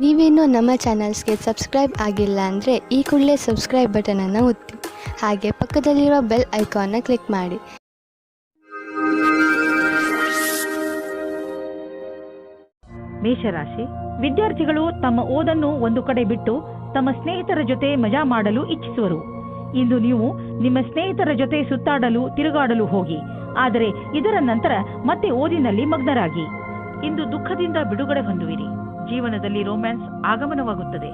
ನೀವೇನೂ ನಮ್ಮ ಚಾನಲ್ಸ್ಗೆ ಸಬ್ಸ್ಕ್ರೈಬ್ ಆಗಿಲ್ಲ ಅಂದರೆ ಈ ಕೂಡಲೇ ಸಬ್ಸ್ಕ್ರೈಬ್ ಬಟನನ್ನು ಒತ್ತಿ ಹಾಗೆ ಪಕ್ಕದಲ್ಲಿರೋ ಬೆಲ್ ಐಕಾನ್ನ ಕ್ಲಿಕ್ ಮಾಡಿ. ಮೇಷರಾಶಿ ವಿದ್ಯಾರ್ಥಿಗಳು ತಮ್ಮ ಓದನ್ನು ಒಂದು ಕಡೆ ಬಿಟ್ಟು ತಮ್ಮ ಸ್ನೇಹಿತರ ಜೊತೆ ಮಜಾ ಮಾಡಲು ಇಚ್ಛಿಸುವರು. ಇಂದು ನೀವು ನಿಮ್ಮ ಸ್ನೇಹಿತರ ಜೊತೆ ಸುತ್ತಾಡಲು ತಿರುಗಾಡಲು ಹೋಗಿ, ಆದರೆ ಇದರ ನಂತರ ಮತ್ತೆ ಓದಿನಲ್ಲಿ ಮಗ್ನರಾಗಿ. ಇಂದು ದುಃಖದಿಂದ ಬಿಡುಗಡೆ ಹೊಂದುವಿರಿ. ಜೀವನದಲ್ಲಿ ರೊಮ್ಯಾನ್ಸ್ ಆಗಮನವಾಗುತ್ತದೆ.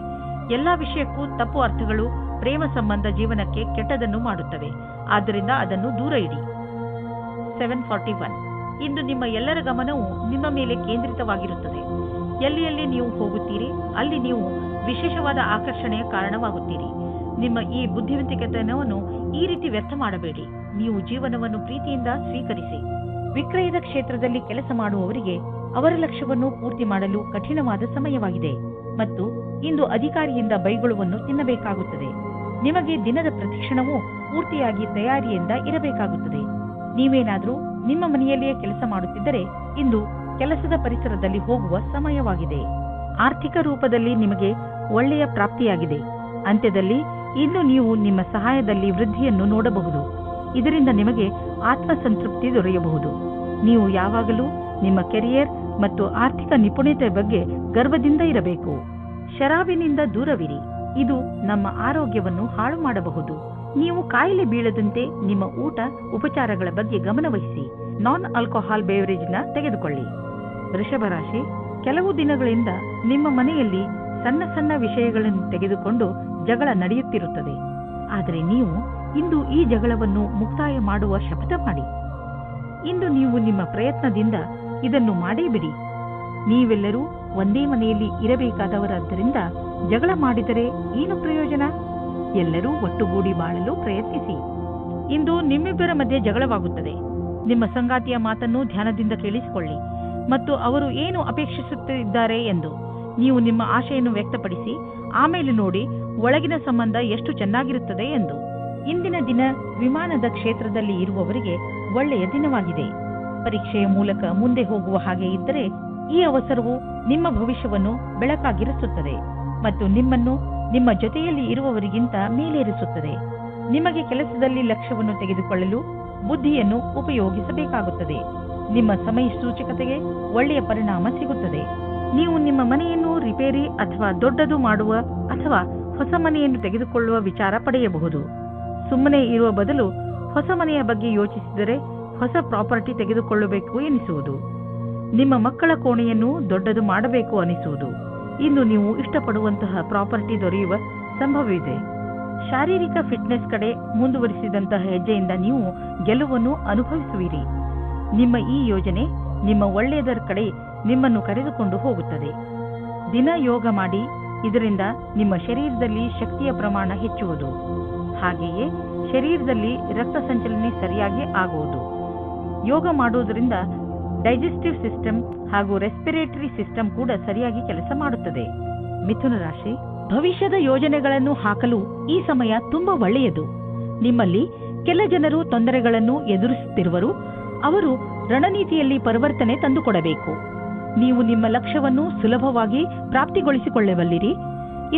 ಎಲ್ಲಾ ವಿಷಯಕ್ಕೂ ತಪ್ಪು ಅರ್ಥಗಳು ಪ್ರೇಮ ಸಂಬಂಧ ಜೀವನಕ್ಕೆ ಕೆಟ್ಟದನ್ನು ಮಾಡುತ್ತವೆ. ಆದ್ದರಿಂದ ಅದನ್ನು ದೂರ ಇಡಿ. 741 ಇಂದು ನಿಮ್ಮ ಎಲ್ಲರ ಗಮನವು ನಿಮ್ಮ ಮೇಲೆ ಕೇಂದ್ರಿತವಾಗಿರುತ್ತದೆ. ಎಲ್ಲಿ ನೀವು ಹೋಗುತ್ತೀರಿ ಅಲ್ಲಿ ನೀವು ವಿಶೇಷವಾದ ಆಕರ್ಷಣೆಯ ಕಾರಣವಾಗುತ್ತೀರಿ. ನಿಮ್ಮ ಈ ಬುದ್ಧಿವಂತಿಕೆತನವನ್ನು ಈ ರೀತಿ ವ್ಯರ್ಥ ಮಾಡಬೇಡಿ. ನೀವು ಜೀವನವನ್ನು ಪ್ರೀತಿಯಿಂದ ಸ್ವೀಕರಿಸಿ. ವಿಕ್ರಯದ ಕ್ಷೇತ್ರದಲ್ಲಿ ಕೆಲಸ ಮಾಡುವವರಿಗೆ ಅವರ ಲಕ್ಷ್ಯವನ್ನು ಪೂರ್ತಿ ಮಾಡಲು ಕಠಿಣವಾದ ಸಮಯವಾಗಿದೆ ಮತ್ತು ಇಂದು ಅಧಿಕಾರಿಯಿಂದ ಬೈಗುಳುವನ್ನು ತಿನ್ನಬೇಕಾಗುತ್ತದೆ. ನಿಮಗೆ ದಿನದ ಪ್ರತಿಕ್ಷಣವೂ ಪೂರ್ತಿಯಾಗಿ ತಯಾರಿಯಿಂದ ಇರಬೇಕಾಗುತ್ತದೆ. ನೀವೇನಾದರೂ ನಿಮ್ಮ ಮನೆಯಲ್ಲಿಯೇ ಕೆಲಸ ಮಾಡುತ್ತಿದ್ದರೆ ಇಂದು ಕೆಲಸದ ಪರಿಸರದಲ್ಲಿ ಹೋಗುವ ಸಮಯವಾಗಿದೆ. ಆರ್ಥಿಕ ರೂಪದಲ್ಲಿ ನಿಮಗೆ ಒಳ್ಳೆಯ ಪ್ರಾಪ್ತಿಯಾಗಿದೆ. ಅಂತ್ಯದಲ್ಲಿ ಇಂದು ನೀವು ನಿಮ್ಮ ಸಹಾಯದಲ್ಲಿ ವೃದ್ಧಿಯನ್ನು ನೋಡಬಹುದು. ಇದರಿಂದ ನಿಮಗೆ ಆತ್ಮಸಂತೃಪ್ತಿ ದೊರೆಯಬಹುದು. ನೀವು ಯಾವಾಗಲೂ ನಿಮ್ಮ ಕೆರಿಯರ್ ಮತ್ತು ಆರ್ಥಿಕ ನಿಪುಣತೆ ಬಗ್ಗೆ ಗರ್ವದಿಂದ ಇರಬೇಕು. ಶರಾಬಿನಿಂದ ದೂರವಿರಿ. ಇದು ನಮ್ಮ ಆರೋಗ್ಯವನ್ನು ಹಾಳು ಮಾಡಬಹುದು. ನೀವು ಕಾಯಿಲೆ ಬೀಳದಂತೆ ನಿಮ್ಮ ಊಟ ಉಪಚಾರಗಳ ಬಗ್ಗೆ ಗಮನವಹಿಸಿ. ನಾನ್ ಆಲ್ಕೋಹಾಲ್ ಬೇವರೇಜ್ನ ತೆಗೆದುಕೊಳ್ಳಿ. ವೃಷಭ ರಾಶಿ ಕೆಲವು ದಿನಗಳಿಂದ ನಿಮ್ಮ ಮನೆಯಲ್ಲಿ ಸಣ್ಣ ಸಣ್ಣ ವಿಷಯಗಳನ್ನು ತೆಗೆದುಕೊಂಡು ಜಗಳ ನಡೆಯುತ್ತಿರುತ್ತದೆ. ಆದರೆ ನೀವು ಇಂದು ಈ ಜಗಳವನ್ನು ಮುಕ್ತಾಯ ಮಾಡುವ ಶಪಥ ಮಾಡಿ. ಇಂದು ನೀವು ನಿಮ್ಮ ಪ್ರಯತ್ನದಿಂದ ಇದನ್ನು ಮಾಡೇ ಬಿಡಿ. ನೀವೆಲ್ಲರೂ ಒಂದೇ ಮನೆಯಲ್ಲಿ ಇರಬೇಕಾದವರಾದ್ದರಿಂದ ಜಗಳ ಮಾಡಿದರೆ ಏನು ಪ್ರಯೋಜನ? ಎಲ್ಲರೂ ಒಟ್ಟುಗೂಡಿ ಬಾಳಲು ಪ್ರಯತ್ನಿಸಿ. ಇಂದು ನಿಮ್ಮಿಬ್ಬರ ಮಧ್ಯೆ ಜಗಳವಾಗುತ್ತದೆ. ನಿಮ್ಮ ಸಂಗಾತಿಯ ಮಾತನ್ನು ಧ್ಯಾನದಿಂದ ಕೇಳಿಸಿಕೊಳ್ಳಿ ಮತ್ತು ಅವರು ಏನು ಅಪೇಕ್ಷಿಸುತ್ತಿದ್ದಾರೆ ಎಂದು ನೀವು ನಿಮ್ಮ ಆಶೆಯನ್ನು ವ್ಯಕ್ತಪಡಿಸಿ. ಆಮೇಲೆ ನೋಡಿ ಒಳಗಿನ ಸಂಬಂಧ ಎಷ್ಟು ಚೆನ್ನಾಗಿರುತ್ತದೆ ಎಂದು. ಇಂದಿನ ದಿನ ವಿಮಾನದ ಕ್ಷೇತ್ರದಲ್ಲಿ ಇರುವವರಿಗೆ ಒಳ್ಳೆಯ ದಿನವಾಗಿದೆ. ಪರೀಕ್ಷೆಯ ಮೂಲಕ ಮುಂದೆ ಹೋಗುವ ಹಾಗೆ ಇದ್ದರೆ ಈ ಅವಸರವು ನಿಮ್ಮ ಭವಿಷ್ಯವನ್ನು ಬೆಳಕಾಗಿರಿಸುತ್ತದೆ ಮತ್ತು ನಿಮ್ಮನ್ನು ನಿಮ್ಮ ಜೊತೆಯಲ್ಲಿ ಇರುವವರಿಗಿಂತ ಮೇಲೇರಿಸುತ್ತದೆ. ನಿಮಗೆ ಕೆಲಸದಲ್ಲಿ ಲಕ್ಷ್ಯವನ್ನು ತೆಗೆದುಕೊಳ್ಳಲು ಬುದ್ಧಿಯನ್ನು ಉಪಯೋಗಿಸಬೇಕಾಗುತ್ತದೆ. ನಿಮ್ಮ ಸಮಯ ಸೂಚಕತೆಗೆ ಒಳ್ಳೆಯ ಪರಿಣಾಮ ಸಿಗುತ್ತದೆ. ನೀವು ನಿಮ್ಮ ಮನೆಯನ್ನು ರಿಪೇರಿ ಅಥವಾ ದೊಡ್ಡದು ಮಾಡುವ ಅಥವಾ ಹೊಸ ಮನೆಯನ್ನು ತೆಗೆದುಕೊಳ್ಳುವ ವಿಚಾರ ಪಡೆಯಬಹುದು. ಸುಮ್ಮನೆ ಇರುವ ಬದಲು ಹೊಸ ಮನೆಯ ಬಗ್ಗೆ ಯೋಚಿಸಿದರೆ ಹೊಸ ಪ್ರಾಪರ್ಟಿ ತೆಗೆದುಕೊಳ್ಳಬೇಕು ಎನಿಸುವುದು. ನಿಮ್ಮ ಮಕ್ಕಳ ಕೋಣೆಯನ್ನು ದೊಡ್ಡದು ಮಾಡಬೇಕು ಅನಿಸುವುದು. ಇಂದು ನೀವು ಇಷ್ಟಪಡುವಂತಹ ಪ್ರಾಪರ್ಟಿ ದೊರೆಯುವ ಸಂಭವವಿದೆ. ಶಾರೀರಿಕ ಫಿಟ್ನೆಸ್ ಕಡೆ ಮುಂದುವರಿಸಿದಂತಹ ಹೆಜ್ಜೆಯಿಂದ ನೀವು ಗೆಲುವನ್ನು ಅನುಭವಿಸುವಿರಿ. ನಿಮ್ಮ ಈ ಯೋಜನೆ ನಿಮ್ಮ ಒಳ್ಳೆಯದರ ಕಡೆ ನಿಮ್ಮನ್ನು ಕರೆದುಕೊಂಡು ಹೋಗುತ್ತದೆ. ದಿನ ಯೋಗ ಮಾಡಿ. ಇದರಿಂದ ನಿಮ್ಮ ಶರೀರದಲ್ಲಿ ಶಕ್ತಿಯ ಪ್ರಮಾಣ ಹೆಚ್ಚುವುದು. ಹಾಗೆಯೇ ಶರೀರದಲ್ಲಿ ರಕ್ತ ಸಂಚಲನೆ ಸರಿಯಾಗಿ ಆಗುವುದು. ಯೋಗ ಮಾಡುವುದರಿಂದ ಡೈಜೆಸ್ಟಿವ್ ಸಿಸ್ಟಮ್ ಹಾಗೂ ರೆಸ್ಪಿರೇಟರಿ ಸಿಸ್ಟಮ್ ಕೂಡ ಸರಿಯಾಗಿ ಕೆಲಸ ಮಾಡುತ್ತದೆ. ಮಿಥುನ ರಾಶಿ ಭವಿಷ್ಯದ ಯೋಜನೆಗಳನ್ನು ಹಾಕಲು ಈ ಸಮಯ ತುಂಬಾ ಒಳ್ಳೆಯದು. ನಿಮ್ಮಲ್ಲಿ ಕೆಲ ಜನರು ತೊಂದರೆಗಳನ್ನು ಎದುರಿಸುತ್ತಿರುವರು. ಅವರು ರಣನೀತಿಯಲ್ಲಿ ಪರಿವರ್ತನೆ ತಂದುಕೊಡಬೇಕು. ನೀವು ನಿಮ್ಮ ಲಕ್ಷ್ಯವನ್ನು ಸುಲಭವಾಗಿ ಪ್ರಾಪ್ತಿಗೊಳಿಸಿಕೊಳ್ಳಬಲ್ಲಿರಿ.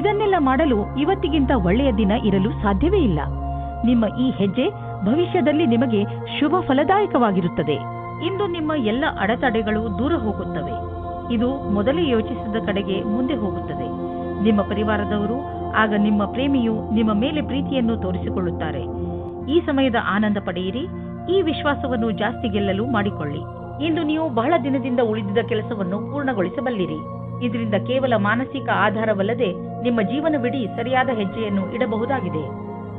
ಇದನ್ನೆಲ್ಲ ಮಾಡಲು ಇವತ್ತಿಗಿಂತ ಒಳ್ಳೆಯ ದಿನ ಇರಲು ಸಾಧ್ಯವೇ ಇಲ್ಲ. ನಿಮ್ಮ ಈ ಹೆಜ್ಜೆ ಭವಿಷ್ಯದಲ್ಲಿ ನಿಮಗೆ ಶುಭ ಫಲದಾಯಕವಾಗಿರುತ್ತದೆ. ಇಂದು ನಿಮ್ಮ ಎಲ್ಲ ಅಡೆತಡೆಗಳು ದೂರ ಹೋಗುತ್ತವೆ. ಇದು ಮೊದಲೇ ಯೋಚಿಸಿದ ಕಡೆಗೆ ಮುಂದೆ ಹೋಗುತ್ತದೆ. ನಿಮ್ಮ ಪರಿವಾರದವರು ಆಗ ನಿಮ್ಮ ಪ್ರೇಮಿಯು ನಿಮ್ಮ ಮೇಲೆ ಪ್ರೀತಿಯನ್ನು ತೋರಿಸಿಕೊಳ್ಳುತ್ತಾರೆ. ಈ ಸಮಯದ ಆನಂದ ಪಡೆಯಿರಿ. ಈ ವಿಶ್ವಾಸವನ್ನು ಜಾಸ್ತಿ ಗೆಲ್ಲಲು ಮಾಡಿಕೊಳ್ಳಿ. ಇಂದು ನೀವು ಬಹಳ ದಿನದಿಂದ ಉಳಿದಿದ್ದ ಕೆಲಸವನ್ನು ಪೂರ್ಣಗೊಳಿಸಬಲ್ಲಿರಿ. ಇದರಿಂದ ಕೇವಲ ಮಾನಸಿಕ ಆಧಾರವಲ್ಲದೆ ನಿಮ್ಮ ಜೀವನವಿಡೀ ಸರಿಯಾದ ಹೆಜ್ಜೆಯನ್ನು ಇಡಬಹುದಾಗಿದೆ.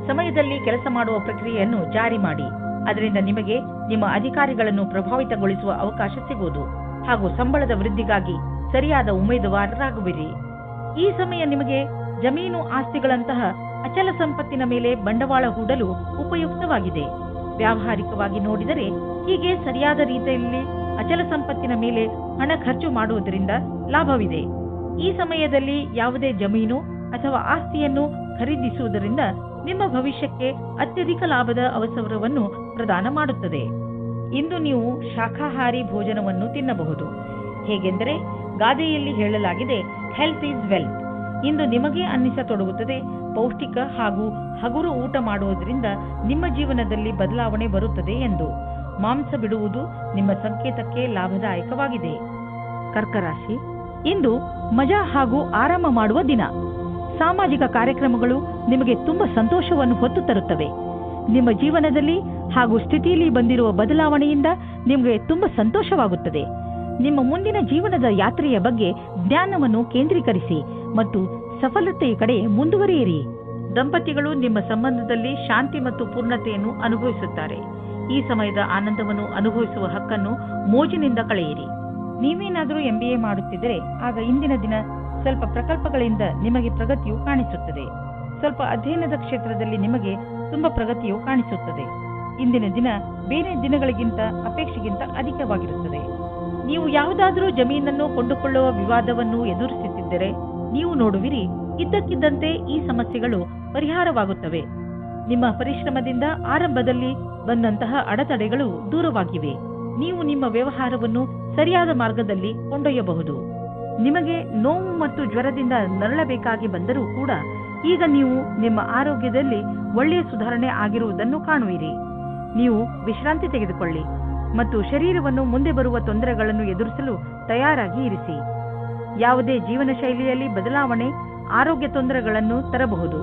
ಸಮಯದಲ್ಲಿ ಕೆಲಸ ಮಾಡುವ ಪ್ರಕ್ರಿಯೆಯನ್ನು ಜಾರಿ ಮಾಡಿ. ಅದರಿಂದ ನಿಮಗೆ ನಿಮ್ಮ ಅಧಿಕಾರಿಗಳನ್ನು ಪ್ರಭಾವಿತಗೊಳಿಸುವ ಅವಕಾಶ ಸಿಗುವುದು ಹಾಗೂ ಸಂಬಳದ ವೃದ್ಧಿಗಾಗಿ ಸರಿಯಾದ ಉಮೇದುವಾರರಾಗುವಿರಿ. ಈ ಸಮಯ ನಿಮಗೆ ಜಮೀನು ಆಸ್ತಿಗಳಂತಹ ಅಚಲ ಸಂಪತ್ತಿನ ಮೇಲೆ ಬಂಡವಾಳ ಹೂಡಲು ಉಪಯುಕ್ತವಾಗಿದೆ. ವ್ಯಾವಹಾರಿಕವಾಗಿ ನೋಡಿದರೆ ಹೀಗೆ ಸರಿಯಾದ ರೀತಿಯಲ್ಲಿ ಅಚಲ ಸಂಪತ್ತಿನ ಮೇಲೆ ಹಣ ಖರ್ಚು ಮಾಡುವುದರಿಂದ ಲಾಭವಿದೆ. ಈ ಸಮಯದಲ್ಲಿ ಯಾವುದೇ ಜಮೀನು ಅಥವಾ ಆಸ್ತಿಯನ್ನು ಖರೀದಿಸುವುದರಿಂದ ನಿಮ್ಮ ಭವಿಷ್ಯಕ್ಕೆ ಅತ್ಯಧಿಕ ಲಾಭದ ಅವಸರವನ್ನು ಪ್ರದಾನ ಮಾಡುತ್ತದೆ. ಇಂದು ನೀವು ಶಾಖಾಹಾರಿ ಭೋಜನವನ್ನು ತಿನ್ನಬಹುದು. ಹೇಗೆಂದರೆ ಗಾದೆಯಲ್ಲಿ ಹೇಳಲಾಗಿದೆ, ಹೆಲ್ತ್ ಈಸ್ ವೆಲ್ತ್. ಇಂದು ನಿಮಗೆ ಅನ್ನಿಸತೊಡಗುತ್ತದೆ ಪೌಷ್ಟಿಕ ಹಾಗೂ ಹಗುರು ಊಟ ಮಾಡುವುದರಿಂದ ನಿಮ್ಮ ಜೀವನದಲ್ಲಿ ಬದಲಾವಣೆ ಬರುತ್ತದೆ ಎಂದು. ಮಾಂಸ ಬಿಡುವುದು ನಿಮ್ಮ ಸಂಕೇತಕ್ಕೆ ಲಾಭದಾಯಕವಾಗಿದೆ. ಕರ್ಕ ರಾಶಿ, ಇಂದು ಮಜಾ ಹಾಗೂ ಆರಾಮ ಮಾಡುವ ದಿನ. ಸಾಮಾಜಿಕ ಕಾರ್ಯಕ್ರಮಗಳು ನಿಮಗೆ ತುಂಬಾ ಸಂತೋಷವನ್ನು ಹೊತ್ತು ತರುತ್ತವೆ. ನಿಮ್ಮ ಜೀವನದಲ್ಲಿ ಹಾಗೂ ಸ್ಥಿತಿಯಲ್ಲಿ ಬಂದಿರುವ ಬದಲಾವಣೆಯಿಂದ ನಿಮಗೆ ತುಂಬಾ ಸಂತೋಷವಾಗುತ್ತದೆ. ನಿಮ್ಮ ಮುಂದಿನ ಜೀವನದ ಯಾತ್ರೆಯ ಬಗ್ಗೆ ಜ್ಞಾನವನ್ನು ಕೇಂದ್ರೀಕರಿಸಿ ಮತ್ತು ಸಫಲತೆಯ ಕಡೆ ಮುಂದುವರಿಯಿರಿ. ದಂಪತಿಗಳು ನಿಮ್ಮ ಸಂಬಂಧದಲ್ಲಿ ಶಾಂತಿ ಮತ್ತು ಪೂರ್ಣತೆಯನ್ನು ಅನುಭವಿಸುತ್ತಾರೆ. ಈ ಸಮಯದ ಆನಂದವನ್ನು ಅನುಭವಿಸುವ ಹಕ್ಕನ್ನು ಮೋಜಿನಿಂದ ಕಳೆಯಿರಿ. ನೀವೇನಾದರೂ MBA ಮಾಡುತ್ತಿದ್ದರೆ ಆಗ ಇಂದಿನ ದಿನ ಸ್ವಲ್ಪ ಪ್ರಕಲ್ಪಗಳಿಂದ ನಿಮಗೆ ಪ್ರಗತಿಯು ಕಾಣಿಸುತ್ತದೆ. ಸ್ವಲ್ಪ ಅಧ್ಯಯನದ ಕ್ಷೇತ್ರದಲ್ಲಿ ನಿಮಗೆ ತುಂಬಾ ಪ್ರಗತಿಯು ಕಾಣಿಸುತ್ತದೆ. ಇಂದಿನ ದಿನ ಬೇರೆ ದಿನಗಳಿಗಿಂತ ಅಪೇಕ್ಷೆಗಿಂತ ಅಧಿಕವಾಗಿರುತ್ತದೆ. ನೀವು ಯಾವುದಾದರೂ ಜಮೀನನ್ನು ಕೊಂಡುಕೊಳ್ಳುವ ವಿವಾದವನ್ನು ಎದುರಿಸುತ್ತಿದ್ದರೆ ನೀವು ನೋಡುವಿರಿ, ಇದ್ದಕ್ಕಿದ್ದಂತೆ ಈ ಸಮಸ್ಯೆಗಳು ಪರಿಹಾರವಾಗುತ್ತವೆ. ನಿಮ್ಮ ಪರಿಶ್ರಮದಿಂದ ಆರಂಭದಲ್ಲಿ ಬಂದಂತಹ ಅಡೆತಡೆಗಳು ದೂರವಾಗಿವೆ. ನೀವು ನಿಮ್ಮ ವ್ಯವಹಾರವನ್ನು ಸರಿಯಾದ ಮಾರ್ಗದಲ್ಲಿ ಕೊಂಡೊಯ್ಯಬಹುದು. ನಿಮಗೆ ನೋವು ಮತ್ತು ಜ್ವರದಿಂದ ನರಳಬೇಕಾಗಿ ಬಂದರೂ ಕೂಡ ಈಗ ನೀವು ನಿಮ್ಮ ಆರೋಗ್ಯದಲ್ಲಿ ಒಳ್ಳೆಯ ಸುಧಾರಣೆ ಆಗಿರುವುದನ್ನು ಕಾಣುವಿರಿ. ನೀವು ವಿಶ್ರಾಂತಿ ತೆಗೆದುಕೊಳ್ಳಿ ಮತ್ತು ಶರೀರವನ್ನು ಮುಂದೆ ಬರುವ ತೊಂದರೆಗಳನ್ನು ಎದುರಿಸಲು ತಯಾರಾಗಿ ಇರಿಸಿ. ಯಾವುದೇ ಜೀವನ ಶೈಲಿಯಲ್ಲಿ ಬದಲಾವಣೆ ಆರೋಗ್ಯ ತೊಂದರೆಗಳನ್ನು ತರಬಹುದು.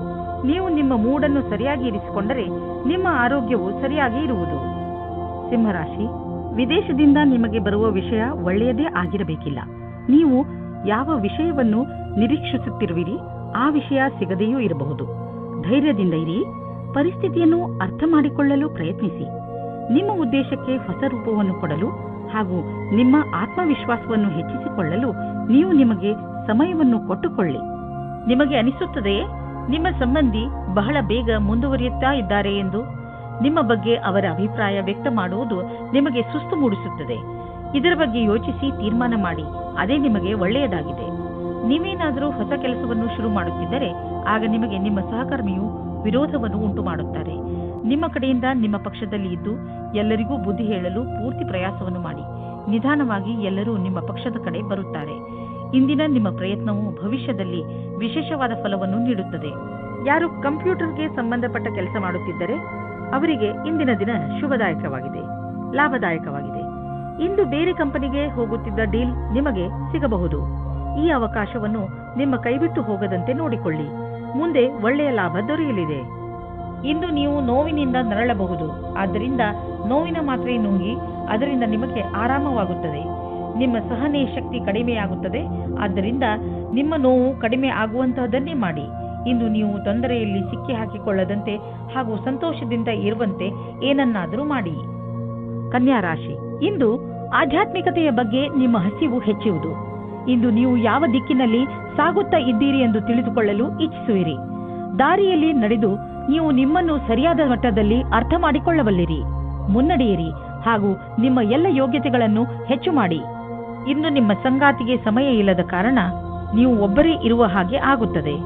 ನೀವು ನಿಮ್ಮ ಮೂಡನ್ನು ಸರಿಯಾಗಿ ಇರಿಸಿಕೊಂಡರೆ ನಿಮ್ಮ ಆರೋಗ್ಯವು ಸರಿಯಾಗಿ ಇರುವುದು. ಸಿಂಹರಾಶಿ, ವಿದೇಶದಿಂದ ನಿಮಗೆ ಬರುವ ವಿಷಯ ಒಳ್ಳೆಯದೇ ಆಗಿರಬೇಕಿಲ್ಲ. ನೀವು ಯಾವ ವಿಷಯವನ್ನು ನಿರೀಕ್ಷಿಸುತ್ತಿರುವಿರಿ ಆ ವಿಷಯ ಸಿಗದೆಯೂ ಇರಬಹುದು. ಧೈರ್ಯದಿಂದ ಇರಿ. ಪರಿಸ್ಥಿತಿಯನ್ನು ಅರ್ಥ ಮಾಡಿಕೊಳ್ಳಲು ಪ್ರಯತ್ನಿಸಿ. ನಿಮ್ಮ ಉದ್ದೇಶಕ್ಕೆ ಹೊಸ ರೂಪವನ್ನು ಕೊಡಲು ಹಾಗೂ ನಿಮ್ಮ ಆತ್ಮವಿಶ್ವಾಸವನ್ನು ಹೆಚ್ಚಿಸಿಕೊಳ್ಳಲು ನೀವು ನಿಮಗೆ ಸಮಯವನ್ನು ಕೊಟ್ಟುಕೊಳ್ಳಿ. ನಿಮಗೆ ಅನಿಸುತ್ತದೆಯೇ ನಿಮ್ಮ ಸಂಬಂಧಿ ಬಹಳ ಬೇಗ ಮುಂದುವರಿಯುತ್ತಾ ಇದ್ದಾರೆ ಎಂದು? ನಿಮ್ಮ ಬಗ್ಗೆ ಅವರ ಅಭಿಪ್ರಾಯ ವ್ಯಕ್ತ ಮಾಡುವುದು ನಿಮಗೆ ಸುಸ್ತು ಮೂಡಿಸುತ್ತದೆ. ಇದರ ಬಗ್ಗೆ ಯೋಚಿಸಿ ತೀರ್ಮಾನ ಮಾಡಿ. ಅದೇ ನಿಮಗೆ ಒಳ್ಳೆಯದಾಗಿದೆ. ನೀವೇನಾದರೂ ಹೊಸ ಕೆಲಸವನ್ನು ಶುರು ಮಾಡುತ್ತಿದ್ದರೆ ಆಗ ನಿಮಗೆ ನಿಮ್ಮ ಸಹಕರ್ಮಿಯು ವಿರೋಧವನ್ನು ಉಂಟು ಮಾಡುತ್ತಾರೆ. ನಿಮ್ಮ ಕಡೆಯಿಂದ ನಿಮ್ಮ ಪಕ್ಷದಲ್ಲಿ ಇದ್ದು ಎಲ್ಲರಿಗೂ ಬುದ್ಧಿ ಹೇಳಲು ಪೂರ್ತಿ ಪ್ರಯಾಸವನ್ನು ಮಾಡಿ. ನಿಧಾನವಾಗಿ ಎಲ್ಲರೂ ನಿಮ್ಮ ಪಕ್ಷದ ಕಡೆ ಬರುತ್ತಾರೆ. ಇಂದಿನ ನಿಮ್ಮ ಪ್ರಯತ್ನವು ಭವಿಷ್ಯದಲ್ಲಿ ವಿಶೇಷವಾದ ಫಲವನ್ನು ನೀಡುತ್ತದೆ. ಯಾರು ಕಂಪ್ಯೂಟರ್ಗೆ ಸಂಬಂಧಪಟ್ಟ ಕೆಲಸ ಮಾಡುತ್ತಿದ್ದರೆ ಅವರಿಗೆ ಇಂದಿನ ದಿನ ಶುಭದಾಯಕವಾಗಿದೆ, ಲಾಭದಾಯಕವಾಗಿದೆ. ಇಂದು ಬೇರೆ ಕಂಪನಿಗೆ ಹೋಗುತ್ತಿದ್ದ ಡೀಲ್ ನಿಮಗೆ ಸಿಗಬಹುದು. ಈ ಅವಕಾಶವನ್ನು ನಿಮ್ಮ ಕೈಬಿಟ್ಟು ಹೋಗದಂತೆ ನೋಡಿಕೊಳ್ಳಿ. ಮುಂದೆ ಒಳ್ಳೆಯ ಲಾಭ ದೊರೆಯಲಿದೆ. ಇಂದು ನೀವು ನೋವಿನಿಂದ ನರಳಬಹುದು. ಆದ್ದರಿಂದ ನೋವಿನ ಮಾತ್ರೆ ನುಂಗಿ ಅದರಿಂದ ನಿಮಗೆ ಆರಾಮವಾಗುತ್ತದೆ. ನಿಮ್ಮ ಸಹನೆ ಶಕ್ತಿ ಕಡಿಮೆಯಾಗುತ್ತದೆ. ಆದ್ದರಿಂದ ನಿಮ್ಮ ನೋವು ಕಡಿಮೆ ಆಗುವಂತಹದನ್ನೇ ಮಾಡಿ. ಇಂದು ನೀವು ತೊಂದರೆಯಲ್ಲಿ ಸಿಕ್ಕಿ ಹಾಕಿಕೊಳ್ಳದಂತೆ ಹಾಗೂ ಸಂತೋಷದಿಂದ ಇರುವಂತೆ ಏನನ್ನಾದರೂ ಮಾಡಿ. ಕನ್ಯಾ ರಾಶಿ, ಇಂದು ಆಧ್ಯಾತ್ಮಿಕತೆಯ ಬಗ್ಗೆ ನಿಮ್ಮ ಹಸಿವು ಹೆಚ್ಚುವುದು. ಇಂದು ನೀವು ಯಾವ ದಿಕ್ಕಿನಲ್ಲಿ ಸಾಗುತ್ತಾ ಇದ್ದೀರಿ ಎಂದು ತಿಳಿದುಕೊಳ್ಳಲು ಇಚ್ಛಿಸುವಿರಿ. ದಾರಿಯಲ್ಲಿ ನಡೆದು ನೀವು ನಿಮ್ಮನ್ನು ಸರಿಯಾದ ಮಟ್ಟದಲ್ಲಿ ಅರ್ಥ ಮಾಡಿಕೊಳ್ಳಬಲ್ಲಿರಿ. ಮುನ್ನಡೆಯಿರಿ ಹಾಗೂ ನಿಮ್ಮ ಎಲ್ಲ ಯೋಗ್ಯತೆಗಳನ್ನು ಹೆಚ್ಚು ಮಾಡಿ. ಇಂದು ನಿಮ್ಮ ಸಂಗಾತಿಗೆ ಸಮಯ ಇಲ್ಲದ ಕಾರಣ ನೀವು ಒಬ್ಬರೇ ಇರುವ ಹಾಗೆ ಆಗುತ್ತದೆ.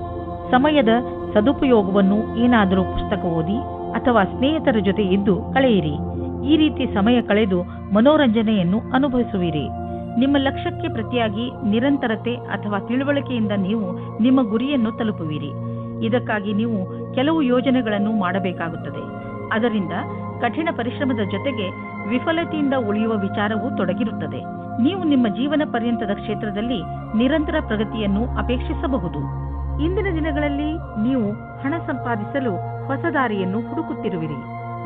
ಸಮಯದ ಸದುಪಯೋಗವನ್ನು ಏನಾದರೂ ಪುಸ್ತಕ ಓದಿ ಅಥವಾ ಸ್ನೇಹಿತರ ಜೊತೆ ಇದ್ದು ಕಳೆಯಿರಿ. ಈ ರೀತಿ ಸಮಯ ಕಳೆದು ಮನೋರಂಜನೆಯನ್ನು ಅನುಭವಿಸುವಿರಿ. ನಿಮ್ಮ ಲಕ್ಷ್ಯಕ್ಕೆ ಪ್ರತಿಯಾಗಿ ನಿರಂತರತೆ ಅಥವಾ ತಿಳುವಳಿಕೆಯಿಂದ ನೀವು ನಿಮ್ಮ ಗುರಿಯನ್ನು ತಲುಪುವಿರಿ. ಇದಕ್ಕಾಗಿ ನೀವು ಕೆಲವು ಯೋಜನೆಗಳನ್ನು ಮಾಡಬೇಕಾಗುತ್ತದೆ. ಅದರಿಂದ ಕಠಿಣ ಪರಿಶ್ರಮದ ಜೊತೆಗೆ ವಿಫಲತೆಯಿಂದ ಉಳಿಯುವ ವಿಚಾರವೂ ತೊಡಗಿರುತ್ತದೆ. ನೀವು ನಿಮ್ಮ ಜೀವನ ಪರ್ಯಂತದ ಕ್ಷೇತ್ರದಲ್ಲಿ ನಿರಂತರ ಪ್ರಗತಿಯನ್ನು ಅಪೇಕ್ಷಿಸಬಹುದು. ಇಂದಿನ ದಿನಗಳಲ್ಲಿ ನೀವು ಹಣ ಸಂಪಾದಿಸಲು ಹೊಸ ದಾರಿಯನ್ನು ಹುಡುಕುತ್ತಿರುವಿರಿ.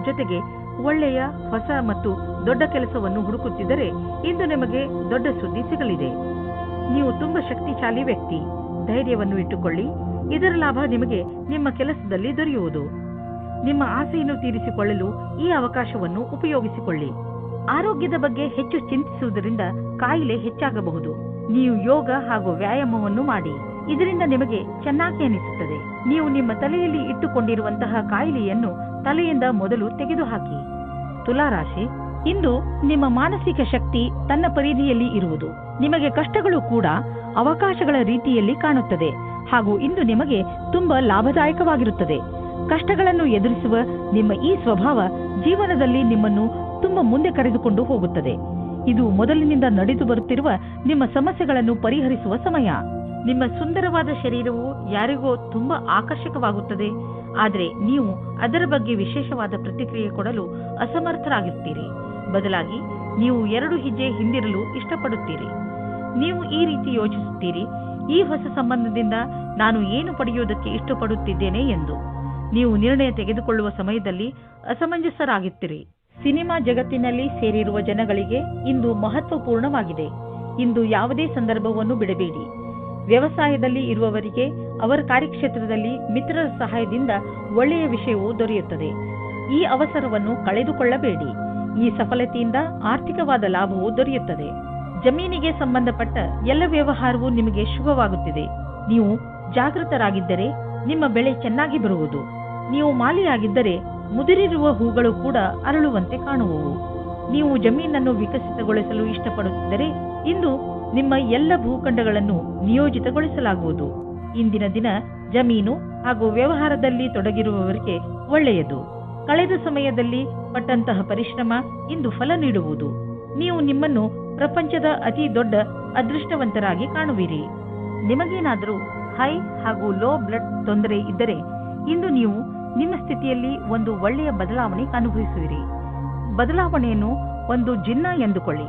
ಜೊತೆಗೆ ಒಳ್ಳೆಯ ಹೊಸ ಮತ್ತು ದೊಡ್ಡ ಕೆಲಸವನ್ನು ಹುಡುಕುತ್ತಿದ್ದರೆ ಇಂದು ನಿಮಗೆ ದೊಡ್ಡ ಸುದ್ದಿ ಸಿಗಲಿದೆ. ನೀವು ತುಂಬಾ ಶಕ್ತಿಶಾಲಿ ವ್ಯಕ್ತಿ. ಧೈರ್ಯವನ್ನು ಇಟ್ಟುಕೊಳ್ಳಿ. ಇದರ ಲಾಭ ನಿಮಗೆ ನಿಮ್ಮ ಕೆಲಸದಲ್ಲಿ ದೊರೆಯುವುದು. ನಿಮ್ಮ ಆಸೆಯನ್ನು ತೀರಿಸಿಕೊಳ್ಳಲು ಈ ಅವಕಾಶವನ್ನು ಉಪಯೋಗಿಸಿಕೊಳ್ಳಿ. ಆರೋಗ್ಯದ ಬಗ್ಗೆ ಹೆಚ್ಚು ಚಿಂತಿಸುವುದರಿಂದ ಕಾಯಿಲೆ ಹೆಚ್ಚಾಗಬಹುದು. ನೀವು ಯೋಗ ಹಾಗೂ ವ್ಯಾಯಾಮವನ್ನು ಮಾಡಿ. ಇದರಿಂದ ನಿಮಗೆ ಚೆನ್ನಾಗಿ ಅನಿಸುತ್ತದೆ. ನೀವು ನಿಮ್ಮ ತಲೆಯಲ್ಲಿ ಇಟ್ಟುಕೊಂಡಿರುವಂತಹ ಕಾಯಿಲೆಯನ್ನು ತಲೆಯಿಂದ ಮೊದಲು ತೆಗೆದುಹಾಕಿ. ತುಲಾರಾಶಿ, ಇಂದು ನಿಮ್ಮ ಮಾನಸಿಕ ಶಕ್ತಿ ತನ್ನ ಪರಿಧಿಯಲ್ಲಿ ಇರುವುದು. ನಿಮಗೆ ಕಷ್ಟಗಳು ಕೂಡ ಅವಕಾಶಗಳ ರೀತಿಯಲ್ಲಿ ಕಾಣುತ್ತದೆ ಹಾಗೂ ಇಂದು ನಿಮಗೆ ತುಂಬಾ ಲಾಭದಾಯಕವಾಗಿರುತ್ತದೆ. ಕಷ್ಟಗಳನ್ನು ಎದುರಿಸುವ ನಿಮ್ಮ ಈ ಸ್ವಭಾವ ಜೀವನದಲ್ಲಿ ನಿಮ್ಮನ್ನು ತುಂಬಾ ಮುಂದೆ ಕರೆದುಕೊಂಡು ಹೋಗುತ್ತದೆ. ಇದು ಮೊದಲಿನಿಂದ ನಡೆದು ಬರುತ್ತಿರುವ ನಿಮ್ಮ ಸಮಸ್ಯೆಗಳನ್ನು ಪರಿಹರಿಸುವ ಸಮಯ. ನಿಮ್ಮ ಸುಂದರವಾದ ಶರೀರವು ಯಾರಿಗೋ ತುಂಬಾ ಆಕರ್ಷಕವಾಗುತ್ತದೆ, ಆದರೆ ನೀವು ಅದರ ಬಗ್ಗೆ ವಿಶೇಷವಾದ ಪ್ರತಿಕ್ರಿಯೆ ಕೊಡಲು ಅಸಮರ್ಥರಾಗಿರ್ತೀರಿ. ಬದಲಾಗಿ ನೀವು 2 ಹೆಜ್ಜೆ ಹಿಂದಿರಲು ಇಷ್ಟಪಡುತ್ತೀರಿ. ನೀವು ಈ ರೀತಿ ಯೋಚಿಸುತ್ತೀರಿ, ಈ ಹೊಸ ಸಂಬಂಧದಿಂದ ನಾನು ಏನು ಪಡೆಯುವುದಕ್ಕೆ ಇಷ್ಟಪಡುತ್ತಿದ್ದೇನೆ ಎಂದು. ನೀವು ನಿರ್ಣಯ ತೆಗೆದುಕೊಳ್ಳುವ ಸಮಯದಲ್ಲಿ ಅಸಮಂಜಸರಾಗಿರ್ತೀರಿ. ಸಿನಿಮಾ ಜಗತ್ತಿನಲ್ಲಿ ಸೇರಿರುವ ಜನಗಳಿಗೆ ಇಂದು ಮಹತ್ವಪೂರ್ಣವಾಗಿದೆ. ಇಂದು ಯಾವುದೇ ಸಂದರ್ಭವನ್ನು ಬಿಡಬೇಡಿ. ವ್ಯವಸಾಯದಲ್ಲಿ ಇರುವವರಿಗೆ ಅವರ ಕಾರ್ಯಕ್ಷೇತ್ರದಲ್ಲಿ ಮಿತ್ರರ ಸಹಾಯದಿಂದ ಒಳ್ಳೆಯ ವಿಷಯವು ದೊರೆಯುತ್ತದೆ. ಈ ಅವಸರವನ್ನು ಕಳೆದುಕೊಳ್ಳಬೇಡಿ. ಈ ಸಫಲತೆಯಿಂದ ಆರ್ಥಿಕವಾದ ಲಾಭವು ದೊರೆಯುತ್ತದೆ. ಜಮೀನಿಗೆ ಸಂಬಂಧಪಟ್ಟ ಎಲ್ಲ ವ್ಯವಹಾರವೂ ನಿಮಗೆ ಶುಭವಾಗುತ್ತಿದೆ. ನೀವು ಜಾಗೃತರಾಗಿದ್ದರೆ ನಿಮ್ಮ ಬೆಳೆ ಚೆನ್ನಾಗಿ ಬರುವುದು. ನೀವು ಮಾಲಿಯಾಗಿದ್ದರೆ ಮುದುರಿರುವ ಹೂಗಳು ಕೂಡ ಅರಳುವಂತೆ ಕಾಣುವವು. ನೀವು ಜಮೀನನ್ನು ವಿಕಸಿತಗೊಳಿಸಲು ಇಷ್ಟಪಡುತ್ತಿದ್ದರೆ ಇಂದು ನಿಮ್ಮ ಎಲ್ಲ ಭೂಖಂಡಗಳನ್ನು ನಿಯೋಜಿತಗೊಳಿಸಲಾಗುವುದು. ಇಂದಿನ ದಿನ ಜಮೀನು ಹಾಗೂ ವ್ಯವಹಾರದಲ್ಲಿ ತೊಡಗಿರುವವರಿಗೆ ಒಳ್ಳೆಯದು. ಕಳೆದ ಸಮಯದಲ್ಲಿ ಪಟ್ಟಂತಹ ಪರಿಶ್ರಮ ಇಂದು ಫಲ ನೀಡುವುದು. ನೀವು ನಿಮ್ಮನ್ನು ಪ್ರಪಂಚದ ಅತಿ ದೊಡ್ಡ ಅದೃಷ್ಟವಂತರಾಗಿ ಕಾಣುವಿರಿ. ನಿಮಗೇನಾದರೂ ಹೈ ಹಾಗೂ ಲೋ ಬ್ಲಡ್ ತೊಂದರೆ ಇದ್ದರೆ ಇಂದು ನೀವು ನಿಮ್ಮ ಸ್ಥಿತಿಯಲ್ಲಿ ಒಂದು ಒಳ್ಳೆಯ ಬದಲಾವಣೆ ಅನುಭವಿಸುವಿರಿ. ಬದಲಾವಣೆಯನ್ನು ಒಂದು ಜಿನ್ನ ಎಂದುಕೊಳ್ಳಿ.